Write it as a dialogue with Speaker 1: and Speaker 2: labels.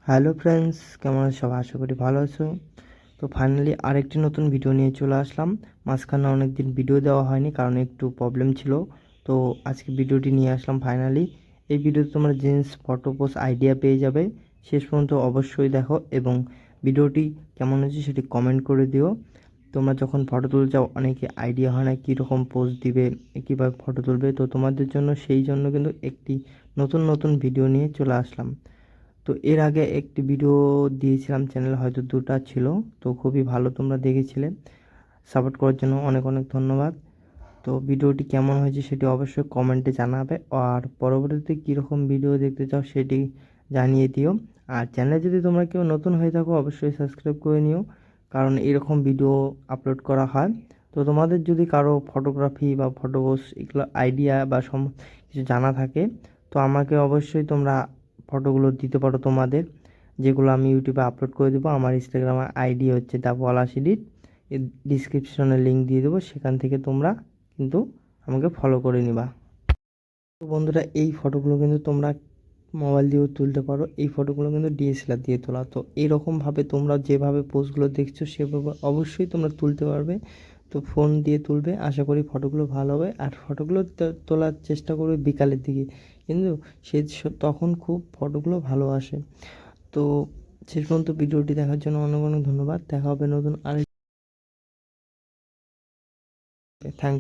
Speaker 1: Hello friends, কেমন আছো সবাই? আশা করি ভালো আছো। তো ফাইনালি আরেকটি নতুন ভিডিও নিয়ে চলে আসলাম। মাঝখানে অনেক দিন ভিডিও দেওয়া হয়নি কারণ একটু প্রবলেম ছিল। তো আজকে ভিডিওটি নিয়ে আসলাম ফাইনালি। এই ভিডিওতে তোমরা জিন্স ফটো পোস্ট আইডিয়া পেয়ে যাবে। শেষ পর্যন্ত অবশ্যই দেখো এবং ভিডিওটি কেমন হয়েছে সেটি কমেন্ট করে দিও। তোমরা যখন ফটো তুলতে যাও অনেকে আইডিয়া হয় না কীরকম পোজ দিবে, কীভাবে ফটো তুলবে। তো তোমাদের জন্য সেই জন্য কিন্তু একটি নতুন নতুন ভিডিও নিয়ে চলে আসলাম। তো এর আগে একটি ভিডিও দিয়েছিলাম চ্যানেলে, হয়তো 2টা ছিল। তো খুবই ভালো, তোমরা দেখেছিলে। সাপোর্ট করার জন্য অনেক অনেক ধন্যবাদ। তো ভিডিওটি কেমন হয়েছে সেটি অবশ্যই কমেন্টে জানাবে, আর পরবর্তীতে কীরকম ভিডিও দেখতে চাও সেটি জানিয়ে দিও। আর চ্যানেলে যদি তোমরা কেউ নতুন হয়ে থাকো অবশ্যই সাবস্ক্রাইব করে নিও, কারণ এরকম ভিডিও আপলোড করা হয়। তো তোমাদের যদি কারো ফটোগ্রাফি বা ফটোস এগুলো আইডিয়া বা কিছু জানা থাকে, তো আমাকে অবশ্যই তোমরা ফটোগুলো দিতে পারো তোমাদের, যেগুলো আমি ইউটিউবে আপলোড করে দেবো। আমার ইনস্টাগ্রামের আইডি হচ্ছে দা পলাশ এডিট, ডিসক্রিপশনে লিঙ্ক দিয়ে দেবো, সেখান থেকে তোমরা কিন্তু আমাকে ফলো করে নিবা। তো বন্ধুরা, এই ফটোগুলো কিন্তু তোমরা মোবাইল দিয়েও তুলতে পারো। এই ফটোগুলো কিন্তু ডিএসএলআর দিয়ে তোলা। তো এইরকমভাবে তোমরা যেভাবে পোজগুলো দেখছো সেভাবে অবশ্যই তোমরা তুলতে পারবে। তো ফোন দিয়ে তুলবে, আশা করি ফটোগুলো ভালো হবে। আর ফটোগুলো তোলার চেষ্টা করবে বিকালের দিকে, কিন্তু সে তখন খুব ফটোগুলো ভালো আসে। তো শেষ পর্যন্ত ভিডিওটি দেখার জন্য অনেক অনেক ধন্যবাদ। দেখা হবে নতুন আরেক। থ্যাংক